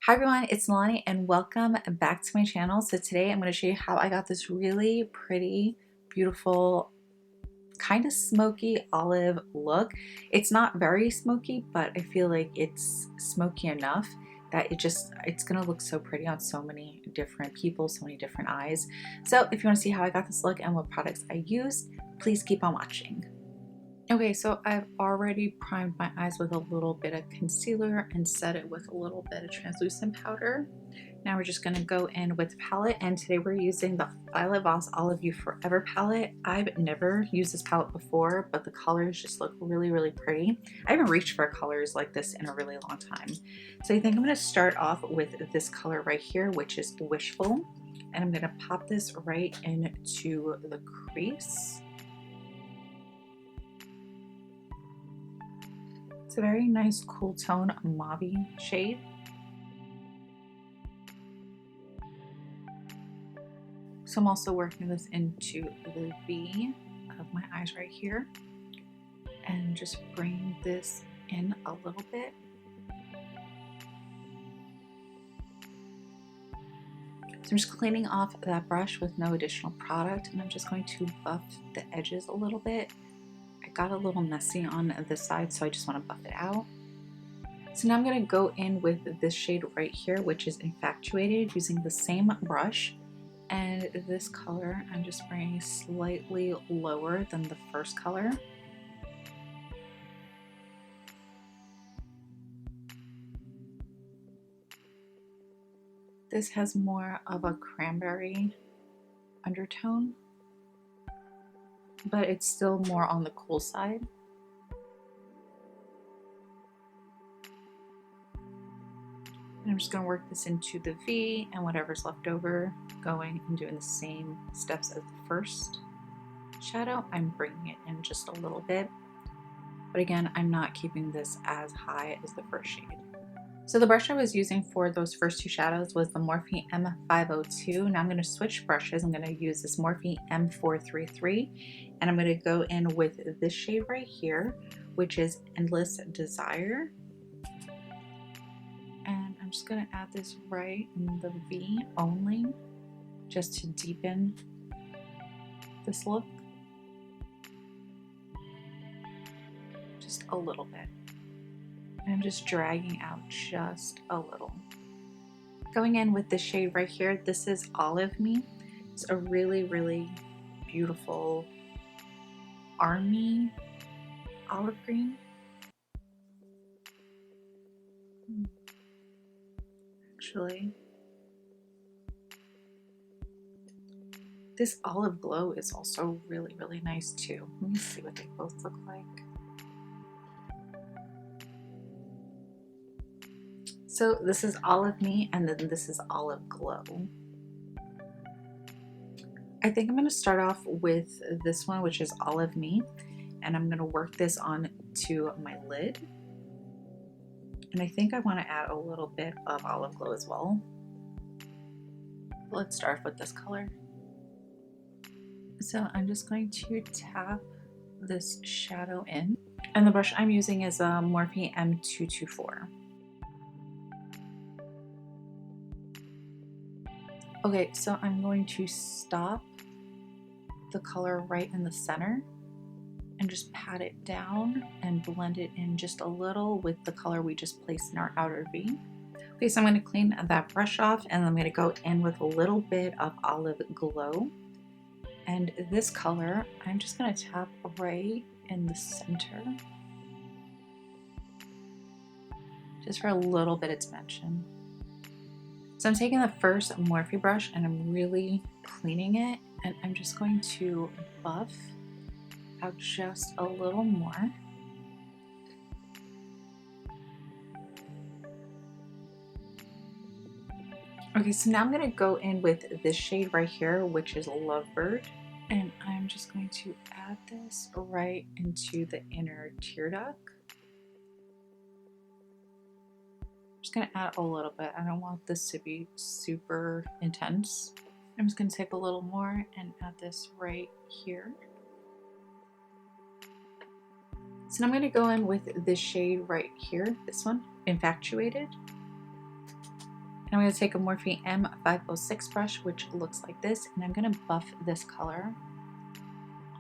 Hi everyone, it's Nalanie and welcome back to my channel. So today I'm going to show you how I got this really pretty, beautiful, kind of smoky olive look. It's not very smoky, but I feel like it's smoky enough that it's going to look so pretty on so many different people, so many different eyes. So if you want to see how I got this look and what products I used, please keep on watching. Okay, so I've already primed my eyes with a little bit of concealer and set it with a little bit of translucent powder. Now we're just gonna go in with palette, and today we're using the Violet Voss Olive You Forever palette. I've never used this palette before, but the colors just look really, really pretty. I haven't reached for colors like this in a really long time. So I think I'm gonna start off with this color right here, which is Wishful. And I'm gonna pop this right into the crease. It's a very nice cool tone mauve shade. So I'm also working this into the V of my eyes right here and just bring this in a little bit. So I'm just cleaning off that brush with no additional product, and I'm just going to buff the edges a little bit. I got a little messy on this side, so I just want to buff it out. So now I'm going to go in with this shade right here, which is Infatuated, using the same brush. And this color, I'm just bringing slightly lower than the first color. This has more of a cranberry undertone, but it's still more on the cool side. And I'm just going to work this into the V, and whatever's left over, going and doing the same steps as the first shadow. I'm bringing it in just a little bit, but again, I'm not keeping this as high as the first shade. So the brush I was using for those first two shadows was the Morphe M502. Now I'm going to switch brushes. I'm going to use this Morphe M433, and I'm going to go in with this shade right here, which is Endless Desire. And I'm just going to add this right in the V only, just to deepen this look. Just a little bit. And I'm just dragging out just a little. Going in with this shade right here, this is Olive Me. It's a really, really beautiful army olive green. Actually, this olive glow is also really, really nice too. Let me see what they both look like. So this is Olive Me, and then this is Olive Glow. I think I'm going to start off with this one, which is Olive Me, and I'm going to work this on to my lid. And I think I want to add a little bit of Olive Glow as well. Let's start with this color. So I'm just going to tap this shadow in, and the brush I'm using is a Morphe M224. Okay, so I'm going to stop the color right in the center and just pat it down and blend it in just a little with the color we just placed in our outer V. Okay, so I'm going to clean that brush off, and I'm going to go in with a little bit of Olive Glow. And this color, I'm just going to tap right in the center, just for a little bit of dimension. So I'm taking the first Morphe brush and I'm really cleaning it, and I'm just going to buff out just a little more. Okay, so now I'm going to go in with this shade right here, which is Lovebird, and I'm just going to add this right into the inner tear duct. I'm just going to add a little bit. I don't want this to be super intense. I'm just going to take a little more and add this right here. So now I'm going to go in with this shade right here, this one, Infatuated. And I'm going to take a Morphe M506 brush, which looks like this, and I'm going to buff this color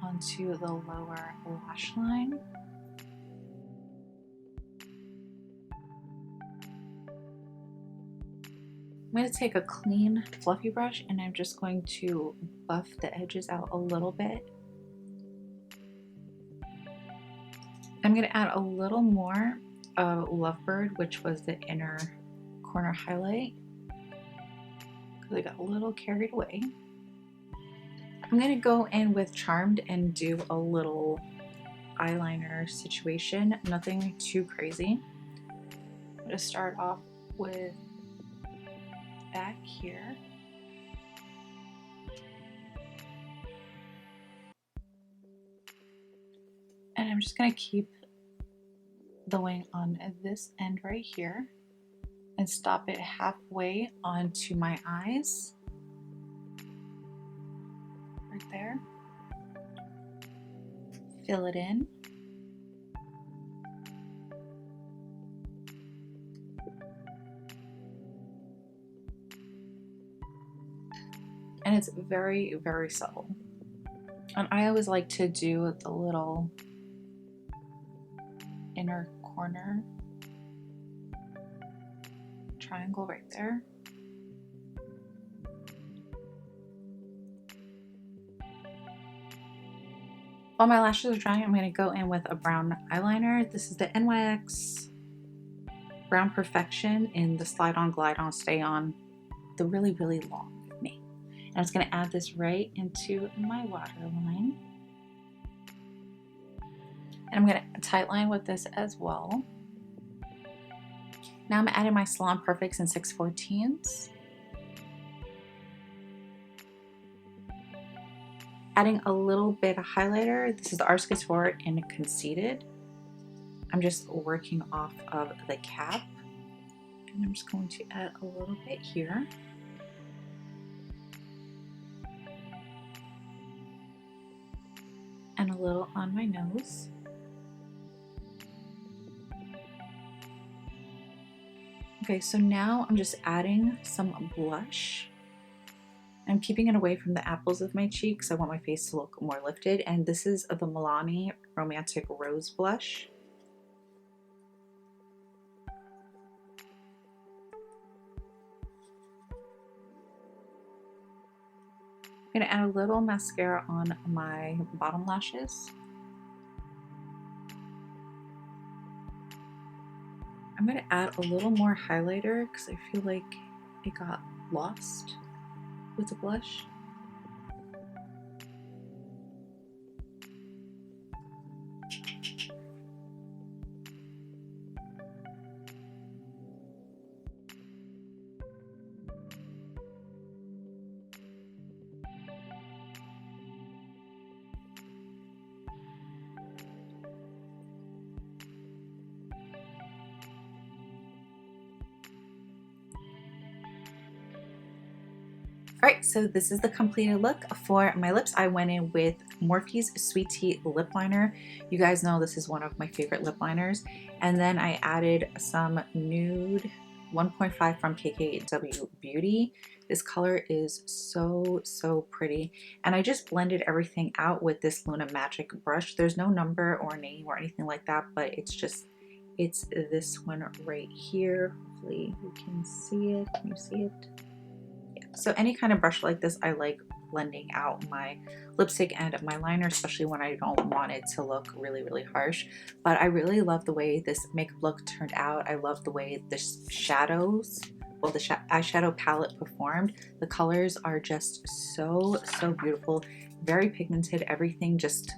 onto the lower lash line. I'm going to take a clean, fluffy brush, and I'm just going to buff the edges out a little bit. I'm going to add a little more of Lovebird, which was the inner corner highlight, because I got a little carried away. I'm going to go in with Charmed and do a little eyeliner situation, nothing too crazy. I'm going to start off with back here. And I'm just going to keep going on this end right here and stop it halfway onto my eyes. Right there. Fill it in. And it's very, very subtle. And I always like to do the little inner corner triangle right there. While my lashes are drying, I'm going to go in with a brown eyeliner. This is the NYX Brown Perfection in the Slide On, Glide On, Stay On, the really, really long name. And I'm just going to add this right into my waterline. And I'm going to tightline with this as well. Now I'm adding my Salon Perfects in 6/14. Adding a little bit of highlighter. This is the Art Couture in Conceited. I'm just working off of the cap. And I'm just going to add a little bit here. And a little on my nose. Okay, so now I'm just adding some blush. I'm keeping it away from the apples of my cheeks. I want my face to look more lifted. And this is the Milani Romantic Rose Blush. I'm going to add a little mascara on my bottom lashes. I'm going to add a little more highlighter because I feel like it got lost with the blush. Alright, so this is the completed look. For my lips, I went in with Morphe's Sweet Tea lip liner. You guys know this is one of my favorite lip liners. And then I added some nude 1.5 from KKW Beauty. This color is so, so pretty. And I just blended everything out with this Luna Magic brush. There's no number or name or anything like that, but it's this one right here. Hopefully you can see it. Can you see it? So any kind of brush like this, I like blending out my lipstick and my liner, especially when I don't want it to look really, really harsh. But I really love the way this makeup look turned out. I love the way the shadows, well, the eyeshadow palette performed. The colors are just so, so beautiful. Very pigmented. Everything just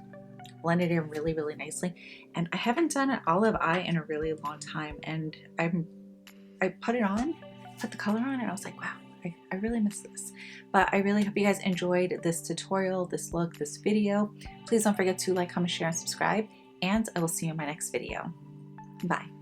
blended in really, really nicely. And I haven't done an olive eye in a really long time. And I put it on, put the color on, and I was like, wow. I really miss this. But I really hope you guys enjoyed this tutorial, this look, this video. Please don't forget to like, comment, share, and subscribe. And I will see you in my next video. Bye.